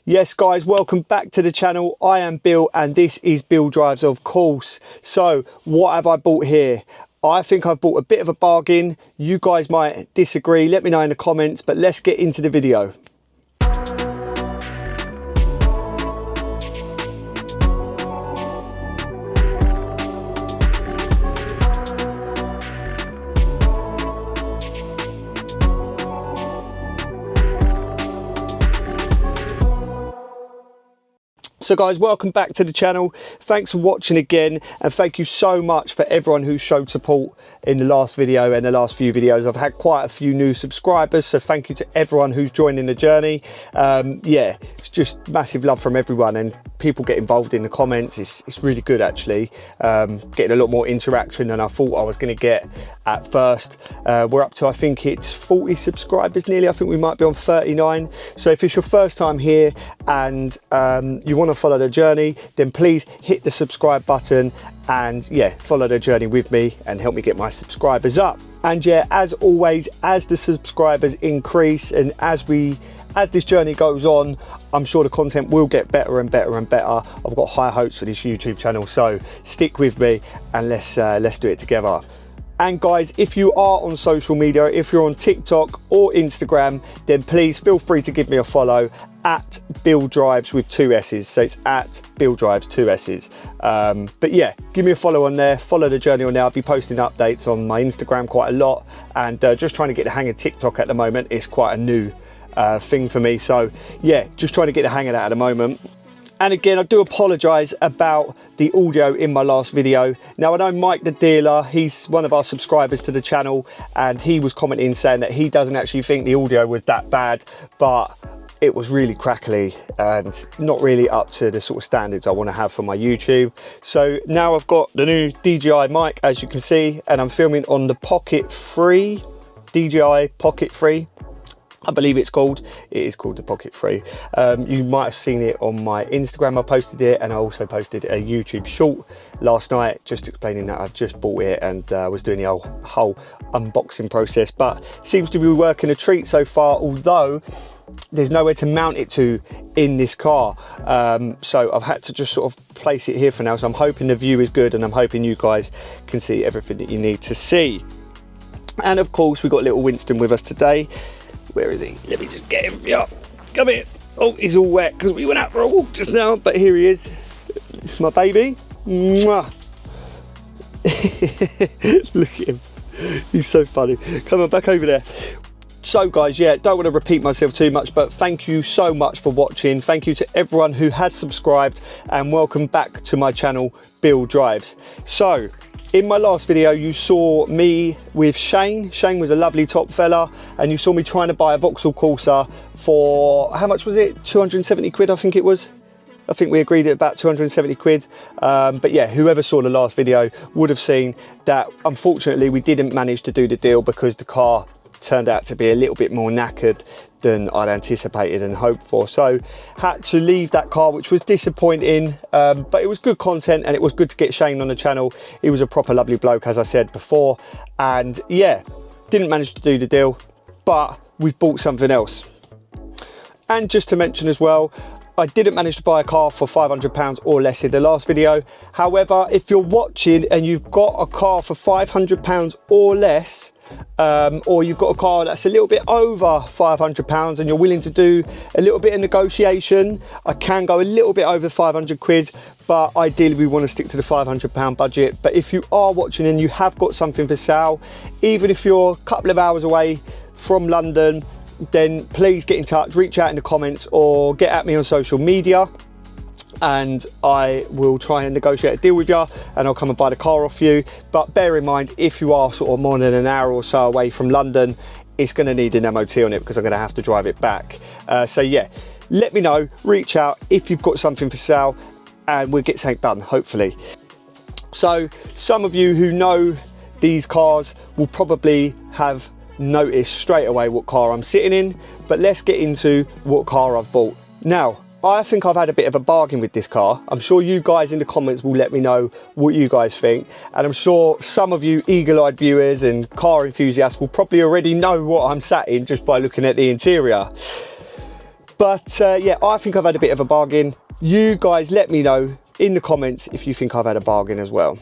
Yes guys, welcome back to the channel. I am Bill and this is Billdrives, of course. So what have I bought here? I think I've bought a bit of a bargain. You guys might disagree, let me know in the comments, but let's get into the video. So guys, welcome back to the channel. Thanks for watching again, and thank you so much for everyone who showed support in the last video and the last few videos. I've had quite a few new subscribers, so thank you to everyone who's joining the journey. Yeah, it's just massive love from everyone, and people get involved in the comments. It's really good actually. Getting a lot more interaction than I thought I was going to get at first. We're up to, I think it's 40 subscribers nearly. I think we might be on 39. So if it's your first time here and you want to follow the journey, then please hit the subscribe button and yeah, follow the journey with me and help me get my subscribers up. And yeah, as always, as the subscribers increase and as this journey goes on, I'm sure the content will get better and better and better. I've got high hopes for this YouTube channel, so stick with me and let's do it together. And guys, if you are on social media, if you're on TikTok or Instagram, then please feel free to give me a follow at Billdrives with 2 S's. So it's at Billdrives 2 S's. But yeah, give me a follow on there, follow the journey on there. I'll be posting updates on my Instagram quite a lot, and just trying to get the hang of TikTok at the moment. It's quite a new thing for me. So yeah, just trying to get the hang of that at the moment. And again, I do apologise about the audio in my last video. Now, I know Mike the dealer, he's one of our subscribers to the channel, and he was commenting saying that he doesn't actually think the audio was that bad, but it was really crackly and not really up to the sort of standards I want to have for my YouTube. So now I've got the new DJI mic, as you can see, and I'm filming on the Pocket 3, DJI Pocket 3. I believe it's called. It is called the Pocket 3. You might have seen it on my Instagram. I posted it, and I also posted a YouTube short last night just explaining that I've just bought it and was doing the whole unboxing process. But it seems to be working a treat so far, although there's nowhere to mount it to in this car. So I've had to just sort of place it here for now. So I'm hoping the view is good, and I'm hoping you guys can see everything that you need to see. And of course, we've got little Winston with us today. Where is he? Let me just get him. Yeah, come here. Oh, he's all wet because we went out for a walk just now, but here he is. It's my baby. Mwah. Look at him. He's so funny. Come on, back over there. So guys, yeah, don't want to repeat myself too much, but thank you so much for watching. Thank you to everyone who has subscribed, and welcome back to my channel, Billdrives. So, in my last video, you saw me with Shane. Shane was a lovely top fella, and you saw me trying to buy a Vauxhall Corsa for, how much was it? 270 quid, I think it was. I think we agreed at about 270 quid. But yeah, whoever saw the last video would have seen that unfortunately we didn't manage to do the deal because the car turned out to be a little bit more knackered than I'd anticipated and hoped for. So had to leave that car, which was disappointing, but it was good content, and it was good to get Shane on the channel. He was a proper lovely bloke, as I said before, and yeah, didn't manage to do the deal, but we've bought something else. And just to mention as well, I didn't manage to buy a car for £500 or less in the last video. However, if you're watching and you've got a car for £500 or less, or you've got a car that's a little bit over £500 and you're willing to do a little bit of negotiation, I can go a little bit over 500 quid, but ideally we want to stick to the £500 budget. But if you are watching and you have got something for sale, even if you're a couple of hours away from London, then please get in touch, reach out in the comments or get at me on social media, and I will try and negotiate a deal with you, and I'll come and buy the car off you. But bear in mind, if you are sort of more than an hour or so away from London, it's going to need an MOT on it because I'm going to have to drive it back. So yeah, let me know, reach out if you've got something for sale, and we'll get something done, hopefully. So some of you who know these cars will probably have noticed straight away what car I'm sitting in, but let's get into what car I've bought. Now, I think I've had a bit of a bargain with this car. I'm sure you guys in the comments will let me know what you guys think, and I'm sure some of you eagle-eyed viewers and car enthusiasts will probably already know what I'm sat in just by looking at the interior. But yeah, I think I've had a bit of a bargain. You guys let me know in the comments if you think I've had a bargain as well.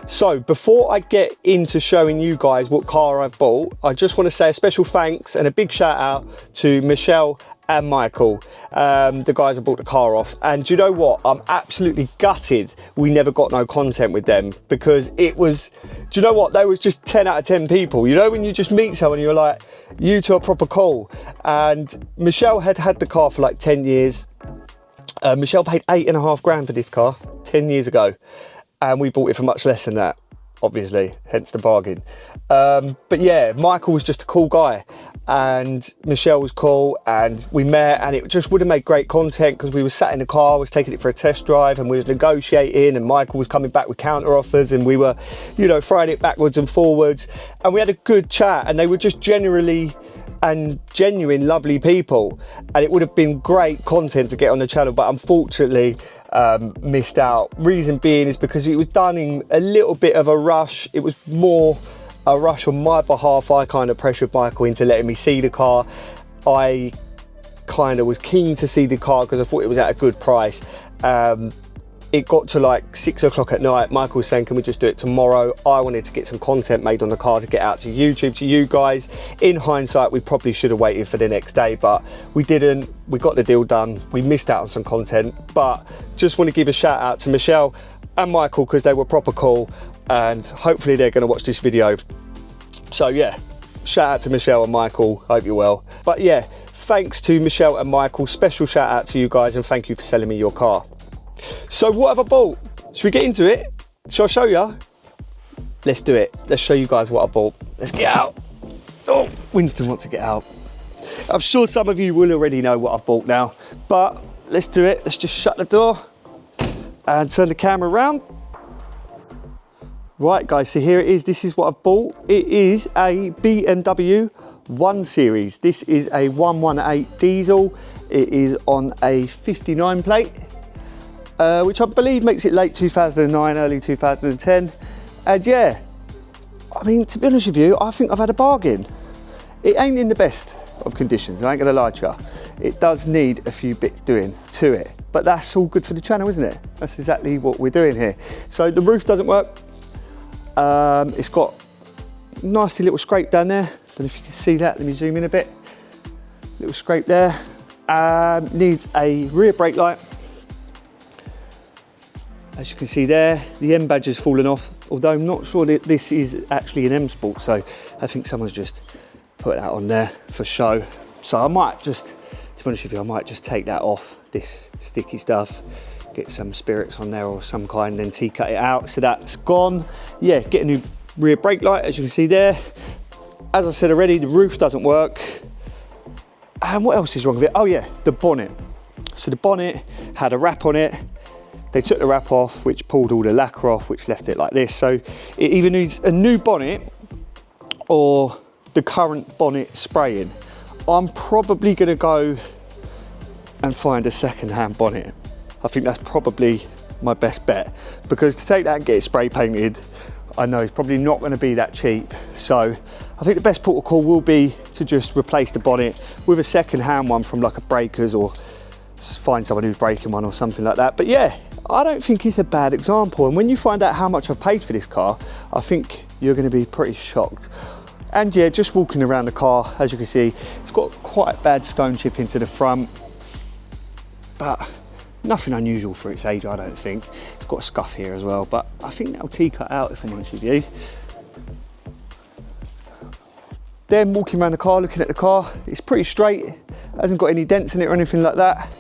So before I get into showing you guys what car I've bought, I just want to say a special thanks and a big shout out to Michelle and Michael, the guys I bought the car off. And do you know what? I'm absolutely gutted we never got no content with them, because it was, do you know what? They was just 10 out of 10 people. You know, when you just meet someone, you're like, you two are proper cool. And Michelle had had the car for like 10 years. Michelle paid £8.5 for this car 10 years ago. And we bought it for much less than that, obviously, hence the bargain. But yeah, Michael was just a cool guy, and Michelle was cool, and we met, and it just would have made great content because we were sat in the car, I was taking it for a test drive, and we was negotiating, and Michael was coming back with counter offers, and we were, you know, throwing it backwards and forwards, and we had a good chat, and they were just generally and genuine lovely people, and it would have been great content to get on the channel, but unfortunately missed out. Reason being is because it was done in a little bit of a rush. It was more a rush on my behalf. I kind of pressured Michael into letting me see the car. I kind of was keen to see the car because I thought it was at a good price. It got to like 6 o'clock at night. Michael was saying, can we just do it tomorrow? I wanted to get some content made on the car to get out to YouTube, to you guys. In hindsight, we probably should have waited for the next day, but we didn't. We got the deal done. We missed out on some content, but just want to give a shout out to Michelle and Michael because they were proper cool, and hopefully they're going to watch this video. So yeah, shout out to Michelle and Michael. Hope you're well. But yeah, thanks to Michelle and Michael. Special shout out to you guys, and thank you for selling me your car. So what have I bought? Should we get into it? Shall I show you? Let's do it. Let's show you guys what I bought. Let's get out. Oh, Winston wants to get out. I'm sure some of you will already know what I've bought now, but let's do it. Let's just shut the door and turn the camera around. Right guys, so here it is. This is what I've bought. It is a BMW 1 Series. This is a 118 diesel. It is on a 59 plate. Which I believe makes it late 2009, early 2010. And yeah, I mean, to be honest with you, I think I've had a bargain. It ain't in the best of conditions, I ain't gonna lie to you. It does need a few bits doing to it, but that's all good for the channel, isn't it? That's exactly what we're doing here. So the roof doesn't work. It's got a nasty little scrape down there. Don't know if you can see that, let me zoom in a bit. Little scrape there. Needs a rear brake light. As you can see there, the M badge has fallen off, although I'm not sure that this is actually an M Sport, so I think someone's just put that on there for show. So I might just, to be honest with you, I might just take that off, this sticky stuff, get some spirits on there or some kind, then T-cut it out, so that's gone. Yeah, get a new rear brake light, as you can see there. As I said already, the roof doesn't work. And what else is wrong with it? Oh yeah, the bonnet. So the bonnet had a wrap on it. They took the wrap off, which pulled all the lacquer off, which left it like this. So it either needs a new bonnet or the current bonnet spraying. I'm probably gonna go and find a second-hand bonnet. I think that's probably my best bet, because to take that and get it spray painted, I know it's probably not gonna be that cheap. So I think the best port of call will be to just replace the bonnet with a second-hand one from like a Breakers, or find someone who's breaking one or something like that. But yeah, I don't think it's a bad example. And when you find out how much I've paid for this car, I think you're going to be pretty shocked. And yeah, just walking around the car, as you can see, it's got quite bad stone chip into the front, but nothing unusual for its age, I don't think. It's got a scuff here as well, but I think that'll T-cut out, if I'm honest with you. Then walking around the car, looking at the car, it's pretty straight, hasn't got any dents in it or anything like that.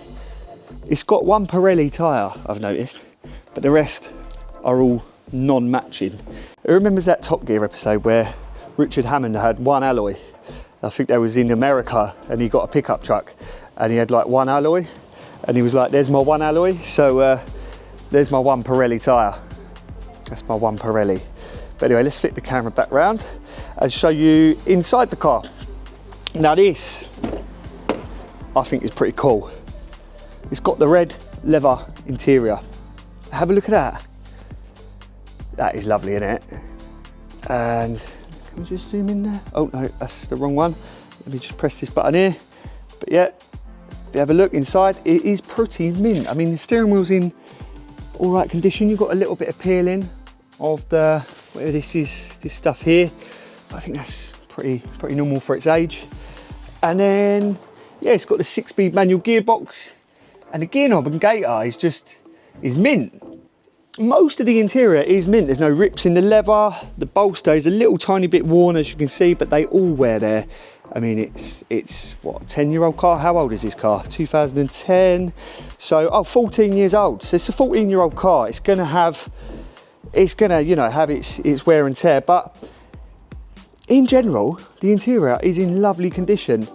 It's got one Pirelli tyre, I've noticed, but the rest are all non-matching. It remembers that Top Gear episode where Richard Hammond had one alloy. I think that was in America, and he got a pickup truck and he had like one alloy, and he was like, there's my one alloy, so there's my one Pirelli tyre. That's my one Pirelli. But anyway, let's flip the camera back round and show you inside the car. Now this, I think, is pretty cool. It's got the red leather interior. Have a look at that. That is lovely, isn't it? And can we just zoom in there? Oh no, that's the wrong one. Let me just press this button here. But yeah, you have a look inside, it is pretty mint. I mean, the steering wheel's in all right condition. You've got a little bit of peeling of the, whatever this is, this stuff here. I think that's pretty normal for its age. And then, yeah, it's got the 6-speed manual gearbox, and the gear knob and gator is mint. Most of the interior is mint. There's no rips in the leather. The bolster is a little tiny bit worn, as you can see, but they all wear there. I mean, it's what, a 10-year-old car? How old is this car? 2010. So, oh, 14 years old. So it's a 14-year-old car. It's gonna, you know, have its wear and tear, but in general, the interior is in lovely condition.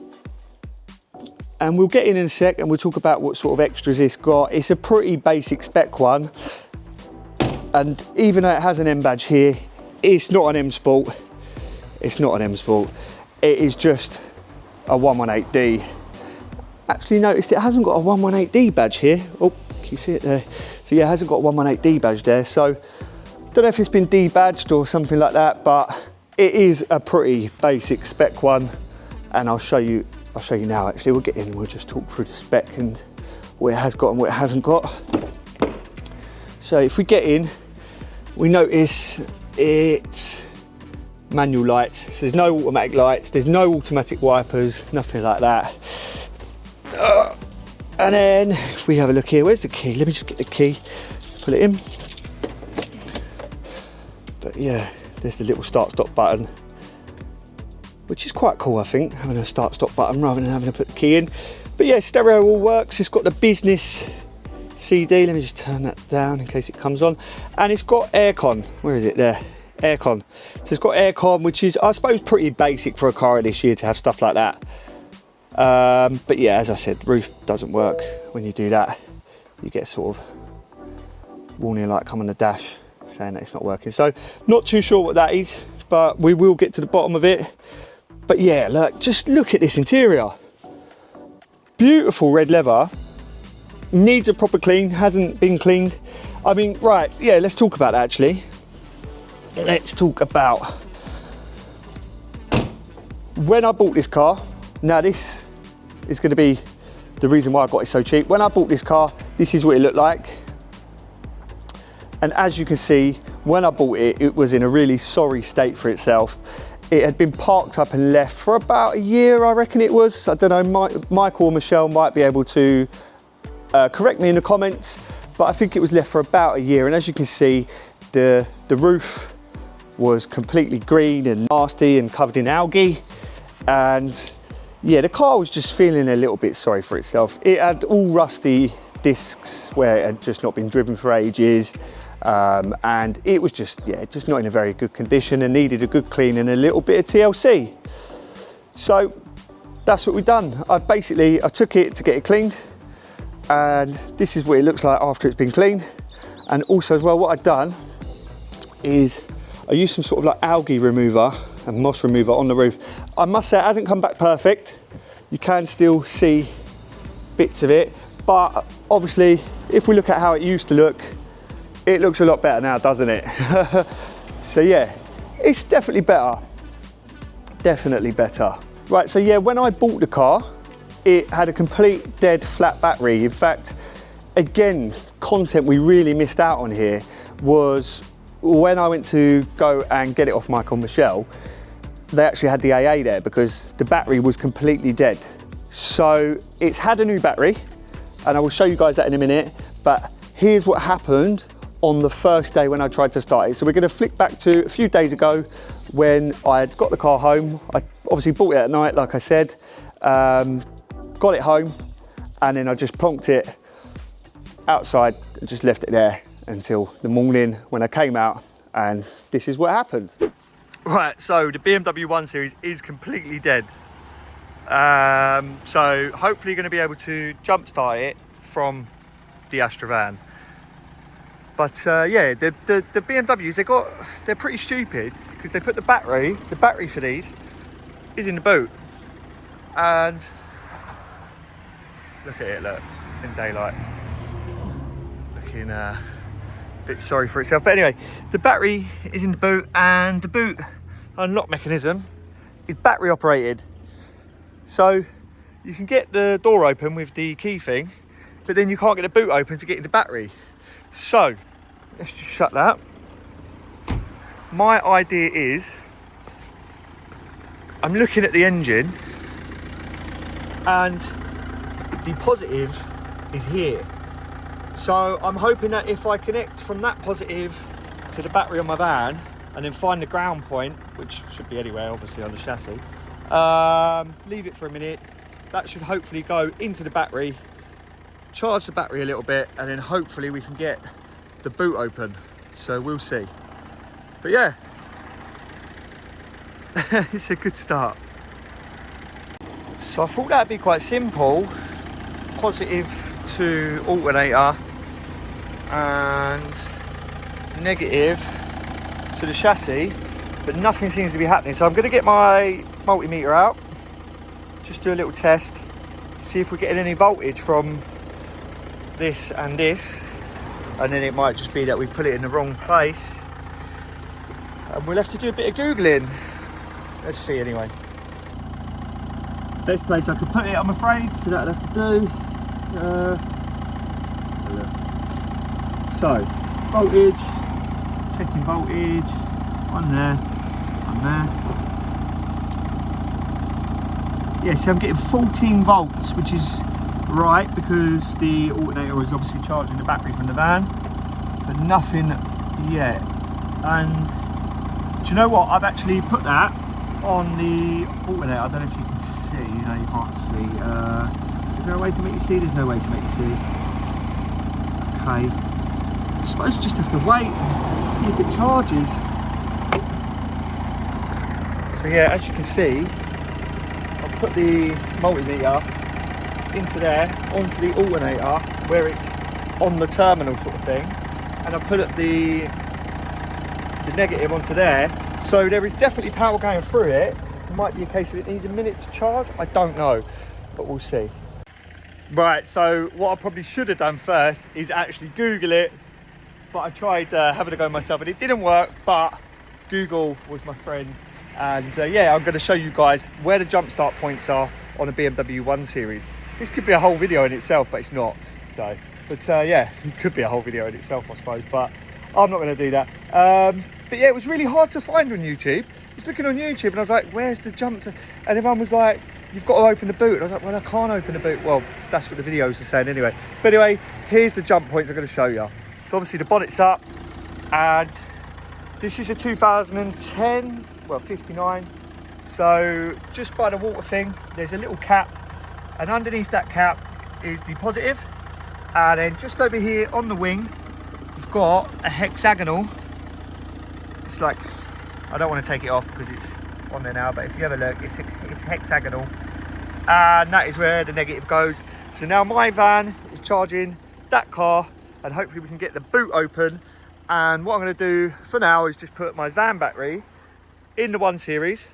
And we'll get in a sec and we'll talk about what sort of extras it's got. It's a pretty basic spec one. And even though it has an M badge here, it's not an M Sport. It's not an M Sport. It is just a 118D. Actually noticed it hasn't got a 118D badge here. Oh, can you see it there? So yeah, it hasn't got a 118D badge there. So don't know if it's been debadged or something like that, but it is a pretty basic spec one. And I'll show you now. Actually, we'll get in and we'll just talk through the spec and what it has got and what it hasn't got. So if we get in, we notice it's manual lights. So there's no automatic lights, there's no automatic wipers, nothing like that. And then if we have a look here, where's the key? Let me just get the key, put it in. But yeah, there's the little start-stop button, which is quite cool, I think, having a start-stop button rather than having to put the key in. But yeah, stereo all works. It's got the business CD, let me just turn that down in case it comes on. And it's got aircon, where is it there? Aircon. So it's got aircon, which is, I suppose, pretty basic for a car of this year to have stuff like that. But yeah, as I said, roof doesn't work when you do that. You get sort of warning light come on the dash saying that it's not working. So not too sure what that is, but we will get to the bottom of it. But yeah, look, just look at this interior. Beautiful red leather. Needs a proper clean, hasn't been cleaned. I mean, right, yeah, let's talk about that actually. Let's talk about when I bought this car. Now this is gonna be the reason why I got it so cheap. When I bought this car, this is what it looked like. And as you can see, when I bought it, it was in a really sorry state for itself. It had been parked up and left for about a year, I reckon it was. I don't know, Michael or Michelle might be able to correct me in the comments, but I think it was left for about a year. And as you can see, the roof was completely green and nasty and covered in algae. And yeah, the car was just feeling a little bit sorry for itself. It had all rusty discs where it had just not been driven for ages. And it was just, yeah, just not in a very good condition and needed a good clean and a little bit of TLC. So that's what we've done. I took it to get it cleaned, and this is what it looks like after it's been cleaned. And also as well, what I've done is I used some sort of like algae remover and moss remover on the roof. I must say it hasn't come back perfect. You can still see bits of it, but obviously if we look at how it used to look, it looks a lot better now, doesn't it? So yeah, it's definitely better. Definitely better. Right, so yeah, when I bought the car, it had a complete dead flat battery. In fact, again, content we really missed out on here was when I went to go and get it off Michael and Michelle, they actually had the AA there because the battery was completely dead. So it's had a new battery, and I will show you guys that in a minute, but here's what happened on the first day when I tried to start it. So we're gonna flick back to a few days ago when I had got the car home. I obviously bought it at night, like I said, got it home, and then I just plonked it outside and just left it there until the morning when I came out, and this is what happened. Right, so the BMW 1 Series is completely dead. So hopefully gonna be able to jump start it from the Astrovan. But yeah, the BMWs, they're pretty stupid because they put the battery for these is in the boot. And look at it, look, in daylight. Looking a bit sorry for itself. But anyway, the battery is in the boot, and the boot unlock mechanism is battery operated. So you can get the door open with the key thing, but then you can't get the boot open to get in the battery. So let's just shut that. My idea is, I'm looking at the engine and the positive is here. So I'm hoping that if I connect from that positive to the battery on my van and then find the ground point, which should be anywhere obviously on the chassis, leave it for a minute, that should hopefully go into the battery, charge the battery a little bit, and then hopefully we can get the boot open. So we'll see. But yeah, it's a good start. So I thought that'd be quite simple. Positive to alternator and negative to the chassis, but nothing seems to be happening. So I'm going to get my multimeter out, just do a little test, see if we're getting any voltage from this and this, and then it might just be that we put it in the wrong place and we'll have to do a bit of googling. Let's see anyway. Best place I could put it, I'm afraid, so that'll have to do. So voltage, checking voltage, one there. Yeah, so I'm getting 14 volts, which is right because the alternator is obviously charging the battery from the van, but nothing yet. And do you know what? I've actually put that on the alternator. I don't know if you can see. No, you can't see. Is there a way to make you see? There's no way to make you see. Okay. I suppose you just have to wait and see if it charges. So yeah, as you can see, I'll put the multimeter into there, onto the alternator, where it's on the terminal sort of thing. And I'll put the negative onto there. So there is definitely power going through it. It might be a case of it needs a minute to charge. I don't know, but we'll see. Right, so what I probably should have done first is actually Google it, but I tried having a go myself and it didn't work, but Google was my friend. And yeah, I'm going to show you guys where the jump start points are on a BMW 1 Series. This could be a whole video in itself, but it's not. So, but yeah, it could be a whole video in itself, I suppose, but I'm not going to do that. But yeah, it was really hard to find on YouTube. I was looking on YouTube and I was like, where's the jump to? And everyone was like, you've got to open the boot. And I was like, well, I can't open the boot. Well, that's what the videos are saying anyway. But anyway, here's the jump points I'm going to show you. So obviously the bonnet's up, and this is a 2010, well, 59. So just by the water thing, there's a little cap, and underneath that cap is the positive. And then just over here on the wing, you've got a hexagonal. It's like, I don't want to take it off because it's on there now, but if you have a look, it's hexagonal, and that is where the negative goes. So now my van is charging that car, and hopefully we can get the boot open. And what I'm going to do for now is just put my van battery in the 1 Series,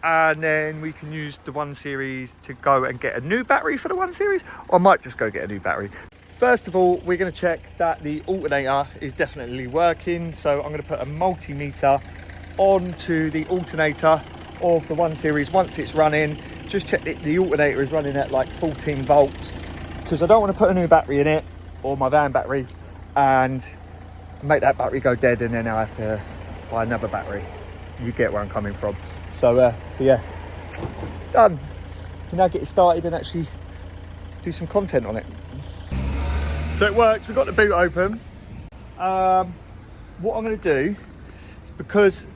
and then we can use the 1 Series to go and get a new battery for the 1 Series, or I might just go get a new battery. First of all, we're going to check that the alternator is definitely working. So I'm going to put a multimeter onto the alternator of the 1 Series once it's running. Just check that the alternator is running at like 14 volts, because I don't want to put a new battery in it, or my van battery, and make that battery go dead, and then I have to buy another battery. You get where I'm coming from. So yeah, done. Can now get it started and actually do some content on it. So it works, we've got the boot open. What I'm going to do is, because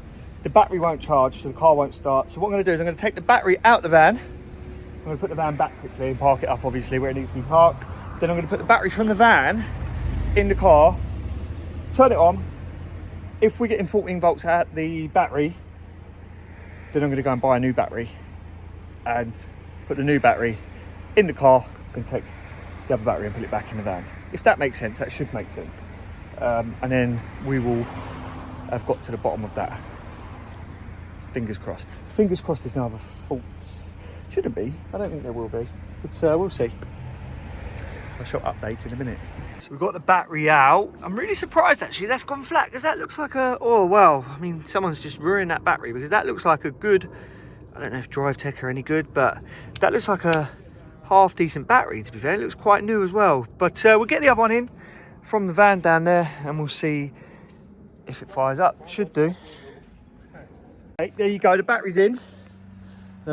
the battery won't charge, so the car won't start, so what I'm going to do is I'm going to take the battery out the van. I'm going to put the van back quickly and park it up obviously where it needs to be parked. Then I'm going to put the battery from the van in the car, turn it on. If we're getting 14 volts at the battery, then I'm going to go and buy a new battery and put the new battery in the car, then take the other battery and put it back in the van. If that makes sense, that should make sense. And then we will have got to the bottom of that. Fingers crossed. Fingers crossed there's no other faults. Shouldn't be. I don't think there will be. But we'll see. I shall update in a minute. So we've got the battery out. I'm really surprised actually that's gone flat, because that looks like a, oh well, I mean, someone's just ruined that battery, because that looks like a good I don't know if Drive Tech are any good, but that looks like a half decent battery, to be fair. It looks quite new as well. But we'll get the other one in from the van down there and we'll see if it fires up. Should do. Okay, there you go, the battery's in. And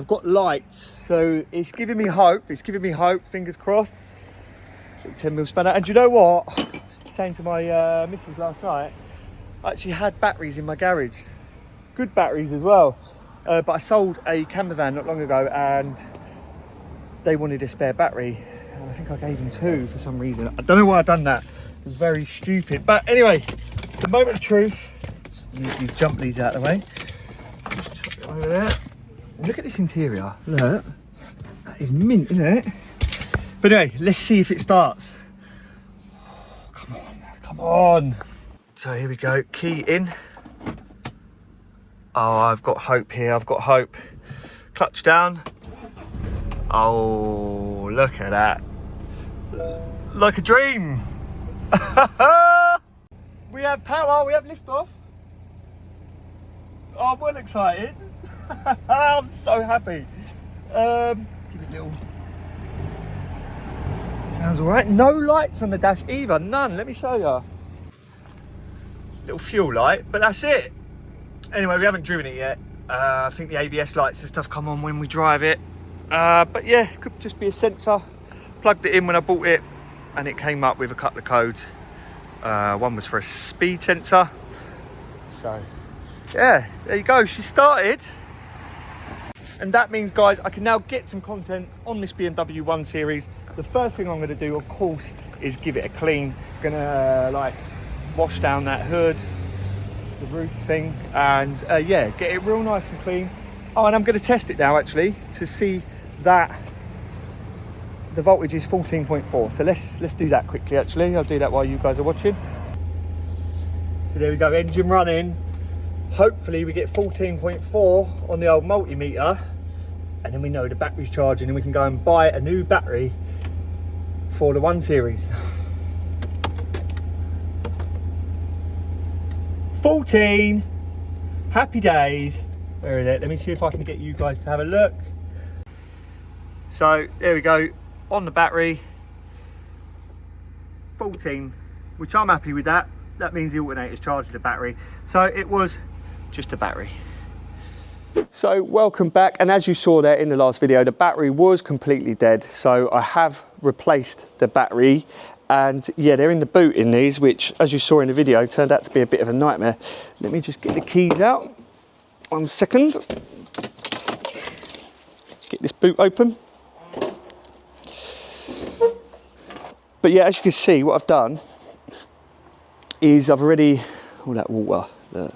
I've got lights, so it's giving me hope. It's giving me hope, fingers crossed. 10mm spanner. And you know what? I was saying to my missus last night, I actually had batteries in my garage. Good batteries as well. But I sold a camper van not long ago and they wanted a spare battery. And I think I gave them 2 for some reason. I don't know why I've done that. It was very stupid. But anyway, the moment of truth. Let's move these jump leads out of the way. Just chuck it over there. And look at this interior. Look. That is mint, isn't it? But anyway, let's see if it starts. Oh, come on, come on. So here we go, key in. Oh, I've got hope here, I've got hope. Clutch down. Oh, look at that. Like a dream. We have power, we have liftoff. Oh, I'm well excited. I'm so happy. Give us a little... Sounds all right. No lights on the dash either, none. Let me show you. Little fuel light, but that's it. Anyway, we haven't driven it yet. I think the ABS lights and stuff come on when we drive it. But yeah, it could just be a sensor. Plugged it in when I bought it and it came up with a couple of codes. One was for a speed sensor. So yeah, there you go, she started. And that means, guys, I can now get some content on this BMW 1 Series. The first thing I'm going to do, of course, is give it a clean. Gonna like wash down that hood, the roof thing, and yeah, get it real nice and clean. Oh, and I'm going to test it now actually to see that the voltage is 14.4. So let's do that quickly. Actually, I'll do that while you guys are watching. So there we go, engine running. Hopefully we get 14.4 on the old multimeter, and then we know the battery's charging and we can go and buy a new battery for the 1 Series. 14, happy days. Where is it? Let me see if I can get you guys to have a look. So there we go, on the battery, 14, which I'm happy with that. That means the alternator's charged the battery. So it was just a battery. So welcome back, and as you saw there in the last video, the battery was completely dead, so I have replaced the battery. And yeah, they're in the boot in these, which as you saw in the video turned out to be a bit of a nightmare. Let me just get the keys out, 1 second. Get this boot open. But yeah, as you can see, what I've done is I've already, all that water, where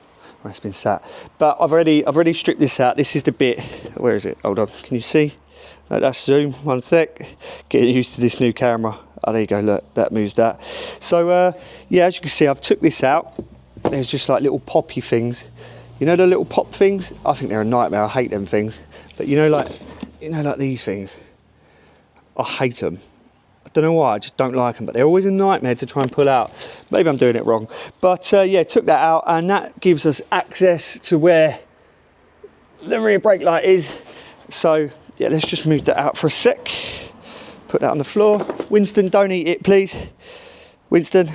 it's been sat, but I've already stripped this out. This is the bit, where is it? Hold on, can you see? No, that's zoom, 1 sec. Getting used to this new camera. Oh, there you go, look, that moves that. So yeah, as you can see, I've took this out. There's just like little poppy things. You know the little pop things? I think they're a nightmare, I hate them things. But you know like these things? I hate them. I don't know why, I just don't like them, but they're always a nightmare to try and pull out. Maybe I'm doing it wrong. But yeah, took that out, and that gives us access to where the rear brake light is. So yeah, let's just move that out for a sec. Put that on the floor. Winston, don't eat it, please. Winston,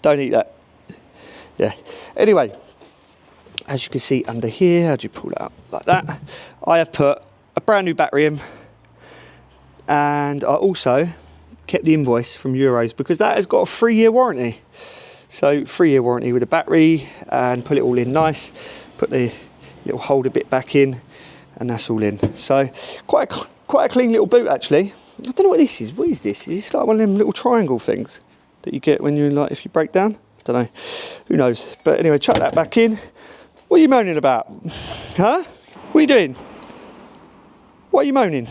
don't eat that. Yeah, anyway, as you can see under here, how do you pull that out? Like that. I have put a brand new battery in, and I also kept the invoice from Euros because that has got a 3-year warranty. So 3-year warranty with a battery, and put it all in nice. Put the little holder bit back in, and that's all in. So quite a clean little boot actually. I don't know what this is. What is this? Is this like one of them little triangle things that you get when you like if you break down? I don't know. Who knows? But anyway, chuck that back in. What are you moaning about? Huh? What are you doing? What are you moaning?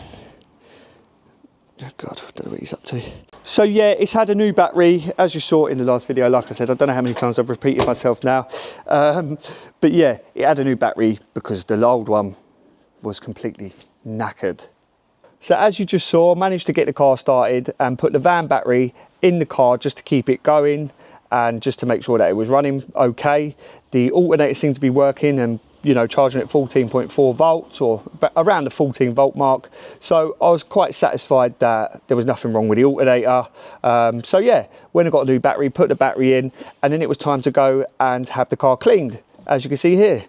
Oh God, I don't know what he's up to. So yeah, it's had a new battery, as you saw in the last video. Like I said, I don't know how many times I've repeated myself now. But yeah, it had a new battery because the old one was completely knackered. So as you just saw, I managed to get the car started and put the van battery in the car just to keep it going and just to make sure that it was running okay. The alternator seemed to be working, and you know, charging at 14.4 volts or around the 14 volt mark. So I was quite satisfied that there was nothing wrong with the alternator. So yeah, when I got a new battery, put the battery in, and then it was time to go and have the car cleaned, as you can see here.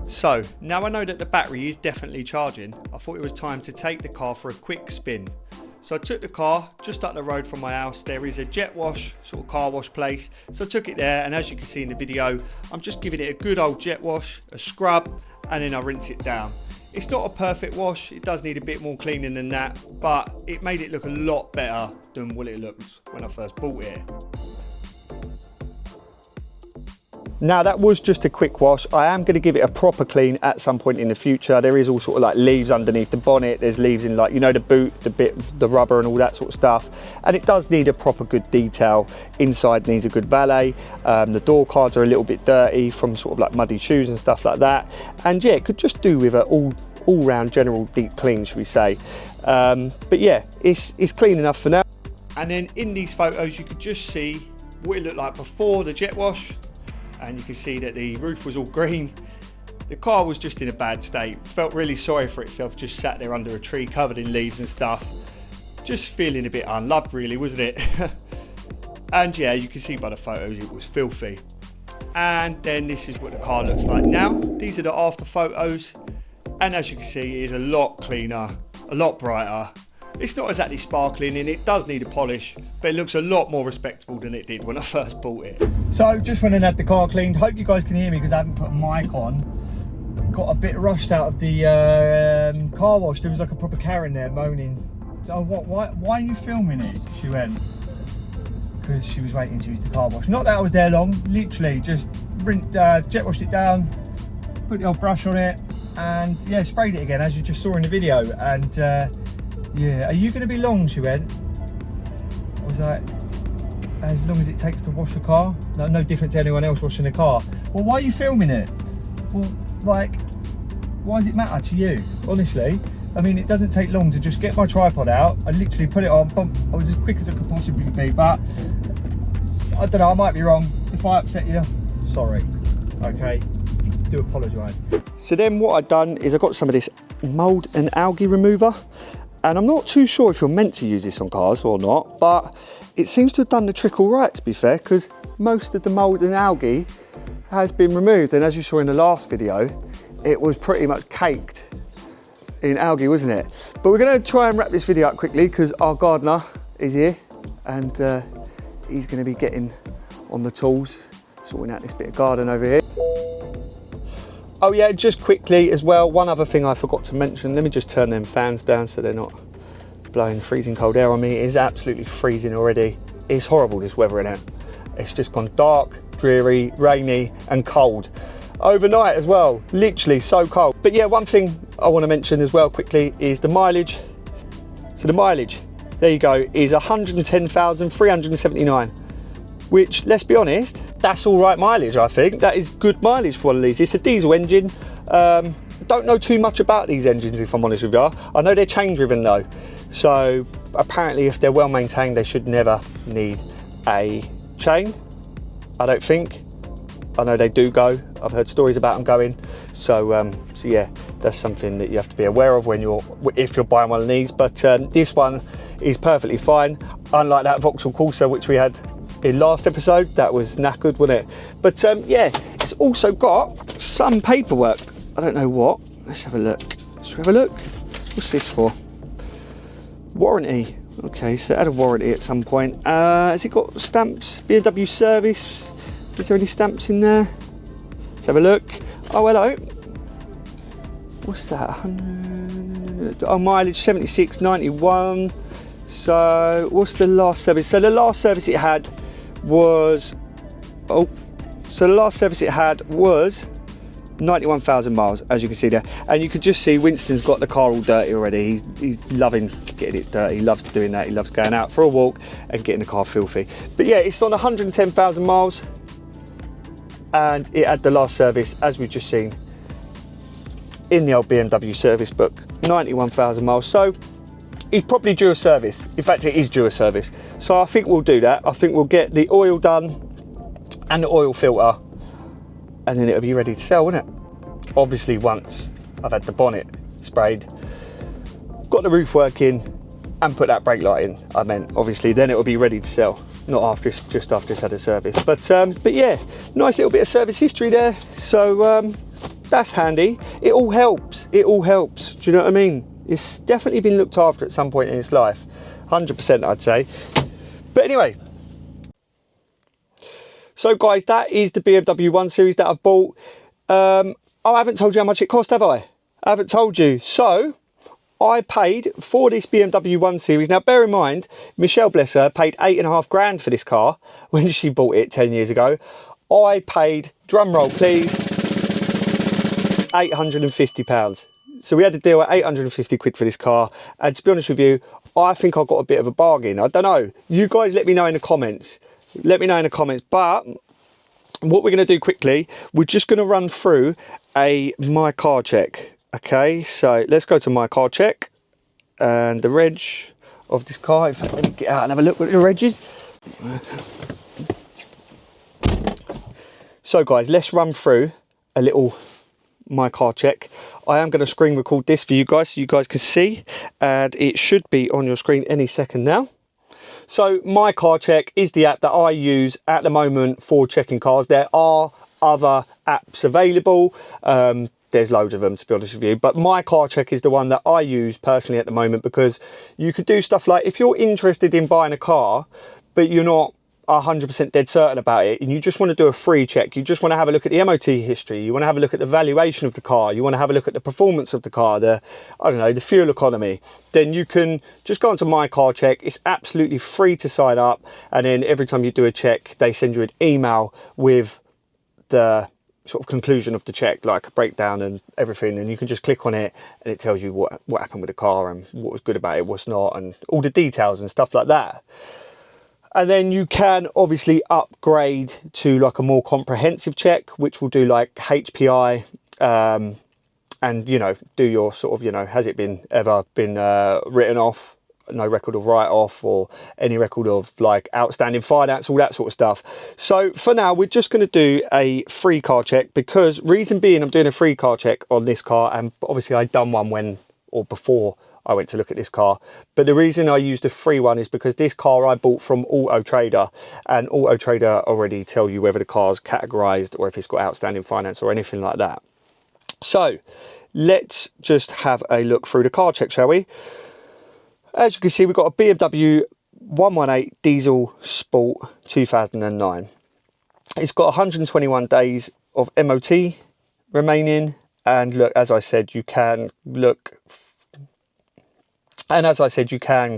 So now I know that the battery is definitely charging, I thought it was time to take the car for a quick spin. So I took the car just up the road from my house. There is a jet wash, sort of car wash place. So I took it there, and as you can see in the video, I'm just giving it a good old jet wash, a scrub, and then I rinse it down. It's not a perfect wash, it does need a bit more cleaning than that, but it made it look a lot better than what it looked when I first bought it. Now that was just a quick wash. I am going to give it a proper clean at some point in the future. There is all sort of like leaves underneath the bonnet. There's leaves in, like, you know, the boot, the rubber and all that sort of stuff. And it does need a proper good detail. Inside needs a good valet. The door cards are a little bit dirty from sort of like muddy shoes and stuff like that. And yeah, it could just do with an all round general deep clean, should we say. But yeah, it's clean enough for now. And then in these photos, you could just see what it looked like before the jet wash. And you can see that the roof was all green. The car was just in a bad state. Felt really sorry for itself, just sat there under a tree covered in leaves and stuff. Just feeling a bit unloved really, wasn't it? And yeah, you can see by the photos it was filthy. And then this is what the car looks like now. These are the after photos. And as you can see, it is a lot cleaner, a lot brighter. It's not exactly sparkling and it does need a polish, but it looks a lot more respectable than it did when I first bought it. So just went and had the car cleaned. Hope you guys can hear me because I haven't put a mic on. Got a bit rushed out of the car wash. There was like a proper Karen there moaning. Oh, why are you filming it? She went. Because she was waiting to use the car wash. Not that I was there long, literally just jet washed it down, put the old brush on it, and yeah, sprayed it again as you just saw in the video. And yeah, are you going to be long? She went. I was like, as long as it takes to wash a car. No different to anyone else washing a car. Well, why are you filming it? Well, like, why does it matter to you? Honestly, I mean, it doesn't take long to just get my tripod out. I literally put it on. I was as quick as I could possibly be, but I don't know, I might be wrong. If I upset you, sorry. Okay, do apologise. So then what I've done is I got some of this mould and algae remover. And I'm not too sure if you're meant to use this on cars or not, but it seems to have done the trick all right, to be fair, because most of the mould and algae has been removed. And as you saw in the last video, it was pretty much caked in algae, wasn't it? But we're going to try and wrap this video up quickly because our gardener is here and he's going to be getting on the tools, sorting out this bit of garden over here. Oh yeah, just quickly as well, one other thing I forgot to mention. Let me just turn them fans down so they're not blowing freezing cold air on me. It is absolutely freezing already. It's horrible, this weather in it. It's just gone dark, dreary, rainy and cold. Overnight as well, literally so cold. But yeah, one thing I want to mention as well quickly is the mileage. So the mileage, there you go, is 110,379. Which, let's be honest, that's all right mileage, I think. That is good mileage for one of these. It's a diesel engine. Don't know too much about these engines, if I'm honest with you. I know they're chain driven though. So apparently if they're well maintained, they should never need a chain, I don't think. I know they do go. I've heard stories about them going. So yeah, that's something that you have to be aware of if you're buying one of these. But this one is perfectly fine. Unlike that Vauxhall Corsa, which we had in last episode, that was knackered, wasn't it? But yeah, it's also got some paperwork. I don't know what. Let's have a look. Should we have a look? What's this for? Warranty. Okay, so it had a warranty at some point. Has it got stamps? BMW service? Is there any stamps in there? Let's have a look. Oh, hello. What's that? 100. Oh, mileage 7691. So what's the last service? So the last service it had was 91,000 miles, as you can see there. And you could just see Winston's got the car all dirty already. He's loving getting it dirty. He loves doing that. He loves going out for a walk and getting the car filthy. But yeah, it's on 110,000 miles and it had the last service, as we've just seen in the old BMW service book, 91,000 miles. So it's probably due a service. In fact, it is due a service. So I think we'll do that. I think we'll get the oil done and the oil filter, and then it'll be ready to sell, won't it? obviously once I've had the bonnet sprayed, got the roof working and put that brake light in, I meant obviously then it will be ready to sell, not after just after it's had a service. But yeah, nice little bit of service history there, so that's handy. It all helps, do you know what I mean? It's definitely been looked after at some point in its life, 100% I'd say. But anyway, so guys, that is the BMW 1 Series that I've bought. I haven't told you how much it cost, have I? I haven't told you. So I paid for this BMW 1 Series. Now bear in mind, Michelle, bless her, paid 8.5 grand for this car when she bought it 10 years ago. I paid, drum roll please, £850. So we had a deal at 850 quid for this car, and to be honest with you, I think I got a bit of a bargain. I don't know, you guys let me know in the comments, but what we're going to do quickly, we're just going to run through a My Car Check. Okay, so let's go to My Car Check and the reg of this car. In fact, let me get out and have a look at the reg is. So guys, let's run through a little My Car Check. I am going to screen record this for you guys so you guys can see, and it should be on your screen any second now. So My Car Check is the app that I use at the moment for checking cars. There are other apps available, there's loads of them to be honest with you, but My Car Check is the one that I use personally at the moment, because you could do stuff like, if you're interested in buying a car but you're not 100% dead certain about it and you just want to do a free check, you just want to have a look at the MOT history, you want to have a look at the valuation of the car, you want to have a look at the performance of the car, the fuel economy, then you can just go onto My Car Check. It's absolutely free to sign up, and then every time you do a check they send you an email with the sort of conclusion of the check, like a breakdown and everything, and you can just click on it and it tells you what happened with the car and what was good about it, what's not, and all the details and stuff like that. And then you can obviously upgrade to like a more comprehensive check, which will do like HPI, and do your sort of, has it ever been written off, no record of write-off, or any record of like outstanding finance, all that sort of stuff. So for now, we're just going to do a free car check, because reason being, I'm doing a free car check on this car, and obviously I'd done one before I went to look at this car, but the reason I used a free one is because this car I bought from Auto Trader, and Auto Trader already tell you whether the car's categorized or if it's got outstanding finance or anything like that. So let's just have a look through the car check, shall we? As you can see, we've got a BMW 118 diesel sport 2009. It's got 121 days of MOT remaining, and look, as I said, you can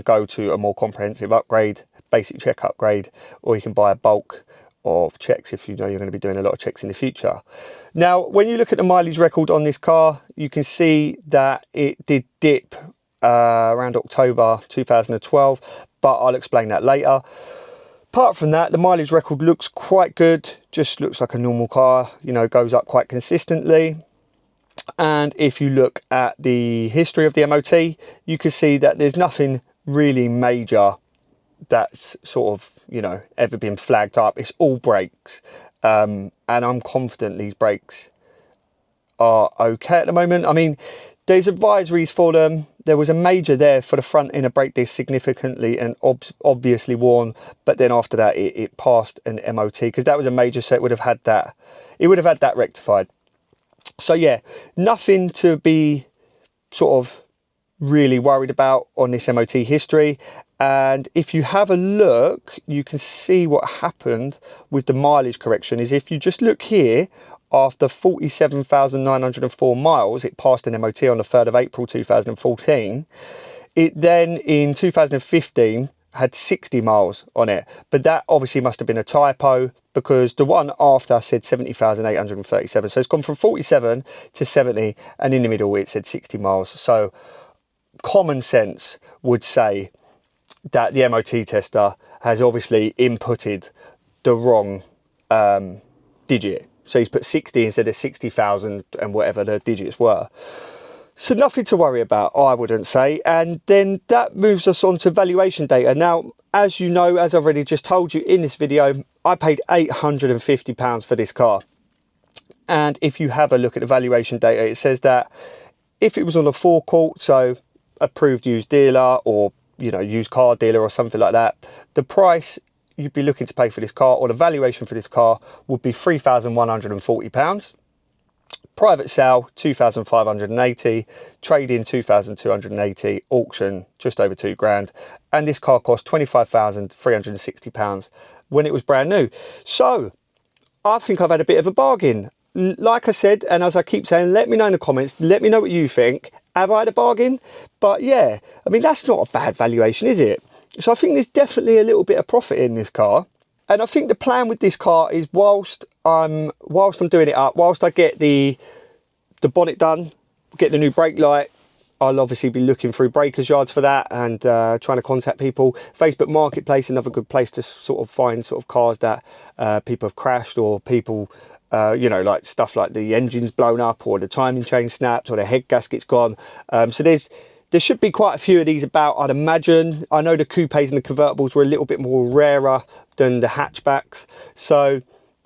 go to a more comprehensive upgrade, basic check upgrade, or you can buy a bulk of checks if you know you're going to be doing a lot of checks in the future. Now, when you look at the mileage record on this car, you can see that it did dip around October 2012, but I'll explain that later. Apart from that, the mileage record looks quite good, just looks like a normal car, goes up quite consistently. And if you look at the history of the MOT, you can see that there's nothing really major that's sort of, ever been flagged up. It's all brakes. And I'm confident these brakes are okay at the moment. I mean, there's advisories for them. There was a major there for the front inner brake disc, significantly and obviously worn, but then after that it passed an MOT, because that was a major, so it would have had that rectified. So yeah, nothing to be sort of really worried about on this MOT history. And if you have a look, you can see what happened with the mileage correction is, if you just look here, after 47,904 miles, it passed an MOT on the 3rd of April 2014. It then in 2015 had 60 miles on it, but that obviously must have been a typo, because the one after said 70,837. So it's gone from 47 to 70, and in the middle it said 60 miles. So common sense would say that the MOT tester has obviously inputted the wrong digit. So he's put 60 instead of 60,000 and whatever the digits were. So nothing to worry about, I wouldn't say. And then that moves us on to valuation data. Now, as you know, as I've already just told you in this video, I paid £850 for this car. And if you have a look at the valuation data, it says that if it was on a forecourt, so approved used dealer or, you know, used car dealer or something like that, the price you'd be looking to pay for this car, or the valuation for this car, would be £3,140. Private sale, 2,580, trade-in 2,280, auction just over £2,000, and this car cost £25,360 when it was brand new. So I think I've had a bit of a bargain. Like I said, and as I keep saying, let me know in the comments, let me know what you think. Have I had a bargain? But yeah, I mean, that's not a bad valuation, is it? So I think there's definitely a little bit of profit in this car. And I think the plan with this car is whilst I'm doing it up, whilst I get the bonnet done, get the new brake light, I'll obviously be looking through breakers yards for that and trying to contact people. Facebook Marketplace, another good place to sort of find sort of cars that people have crashed, or people, you know, like stuff like the engine's blown up or the timing chain snapped or the head gasket's gone. So there should be quite a few of these about, I'd imagine. I know the coupes and the convertibles were a little bit more rarer than the hatchbacks. So,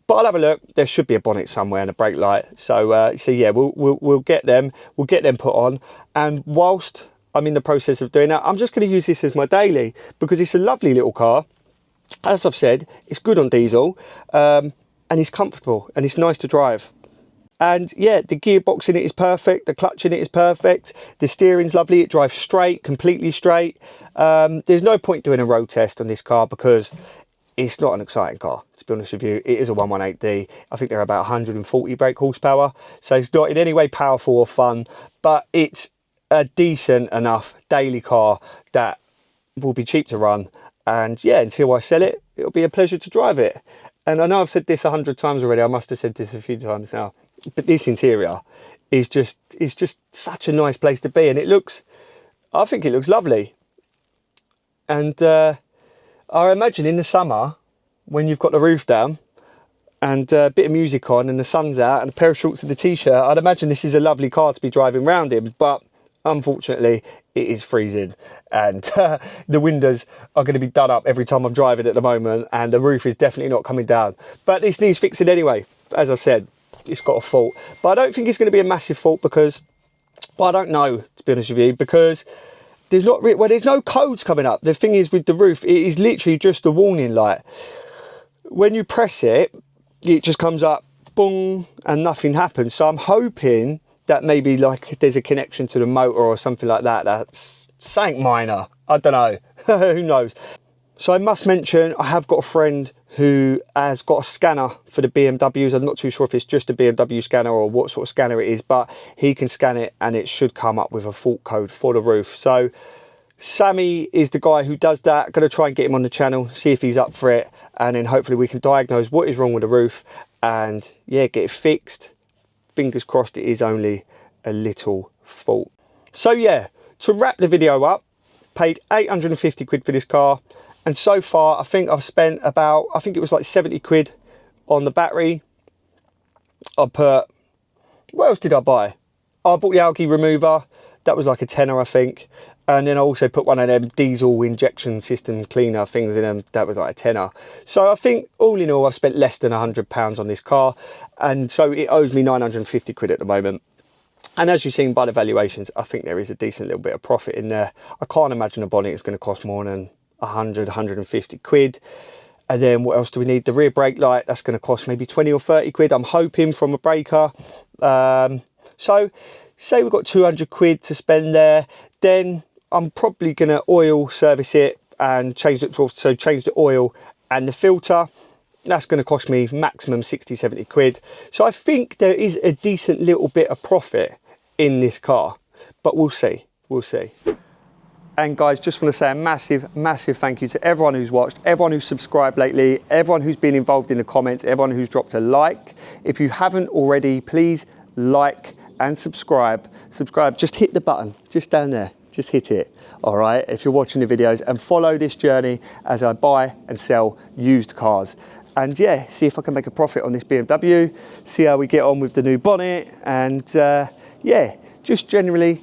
but I'll have a look. There should be a bonnet somewhere and a brake light. So, so yeah, we'll get them. We'll get them put on. And whilst I'm in the process of doing that, I'm just going to use this as my daily, because it's a lovely little car. As I've said, it's good on diesel, and it's comfortable and it's nice to drive. And yeah, the gearbox in it is perfect. The clutch in it is perfect. The steering's lovely. It drives straight, completely straight. There's no point doing a road test on this car because it's not an exciting car, to be honest with you. It is a 118D. I think they're about 140 brake horsepower. So it's not in any way powerful or fun, but it's a decent enough daily car that will be cheap to run. And yeah, until I sell it, it'll be a pleasure to drive it. And I know I've said this 100 times already. I must have said this a few times now. But this interior is just such a nice place to be, and I think it looks lovely. And I imagine in the summer, when you've got the roof down and a bit of music on and the sun's out and a pair of shorts and a t-shirt, I'd imagine this is a lovely car to be driving around in. But unfortunately, it is freezing, and the windows are going to be done up every time I'm driving at the moment, and the roof is definitely not coming down. But this needs fixing anyway, as I've said. It's got a fault, but I don't think it's going to be a massive fault because, well, I don't know, to be honest with you, because there's no codes coming up. The thing is with the roof, it is literally just a warning light. When you press it, it just comes up, boom, and nothing happens. So I'm hoping that maybe like there's a connection to the motor or something like that. That's something minor. I don't know. Who knows? So I must mention, I have got a friend who has got a scanner for the BMWs. I'm not too sure if it's just a BMW scanner or what sort of scanner it is, but he can scan it and it should come up with a fault code for the roof. So Sammy is the guy who does that. Going to try and get him on the channel, see if he's up for it, and then hopefully we can diagnose what is wrong with the roof and yeah, get it fixed. Fingers crossed it is only a little fault. So yeah, to wrap the video up, paid 850 quid for this car. And so far, I think I've spent about, I think it was like 70 quid on the battery. I put, what else did I buy? I bought the algae remover. That was like a tenner, I think. And then I also put one of them diesel injection system cleaner things in them. That was like a tenner. So I think all in all, I've spent less than £100 on this car. And so it owes me 950 quid at the moment. And as you've seen by the valuations, I think there is a decent little bit of profit in there. I can't imagine a bonnet is going to cost more than 100, 150 quid. And then what else do we need? The rear brake light, that's going to cost maybe 20 or 30 quid, I'm hoping, from a breaker. So say we've got 200 quid to spend there, then I'm probably going to oil service it and change it, so change the oil and the filter. That's going to cost me maximum 60, 70 quid. So I think there is a decent little bit of profit in this car, but we'll see, we'll see. And guys, just want to say a massive, massive thank you to everyone who's watched, everyone who's subscribed lately, everyone who's been involved in the comments, everyone who's dropped a like. If you haven't already, please like and subscribe. Subscribe, just hit the button, just down there, just hit it. All right, if you're watching the videos, and follow this journey as I buy and sell used cars. And yeah, see if I can make a profit on this BMW, see how we get on with the new bonnet, and yeah, just generally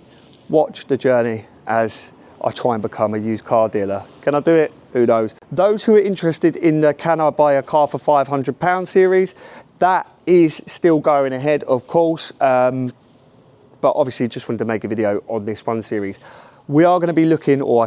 watch the journey as I try and become a used car dealer. Can I do it? Who knows? Those who are interested in the Can I Buy a Car for £500 series, that is still going ahead, of course, but obviously just wanted to make a video on this one series. We are going to be looking, or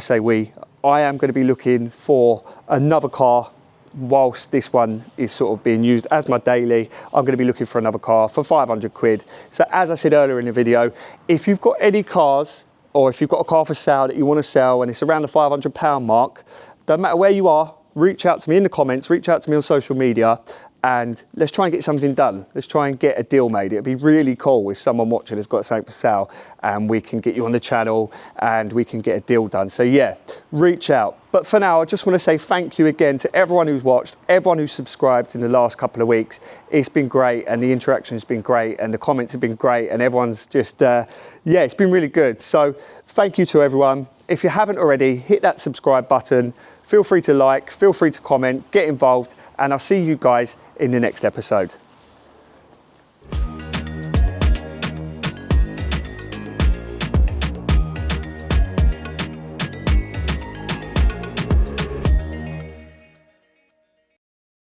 I am going to be looking for another car whilst this one is sort of being used as my daily. I'm going to be looking for another car for 500 quid. So as I said earlier in the video, if you've got any cars, or if you've got a car for sale that you want to sell and it's around the £500 mark, don't matter where you are, reach out to me in the comments, reach out to me on social media, and let's try and get something done. Let's try and get a deal made. It'd be really cool if someone watching has got something for sale and we can get you on the channel and we can get a deal done. So yeah, reach out. But for now, I just want to say thank you again to everyone who's watched, everyone who's subscribed in the last couple of weeks. It's been great, and the interaction has been great, and the comments have been great, and everyone's just, yeah, it's been really good. So thank you to everyone. If you haven't already, hit that subscribe button. Feel free to like, feel free to comment, get involved, and I'll see you guys in the next episode.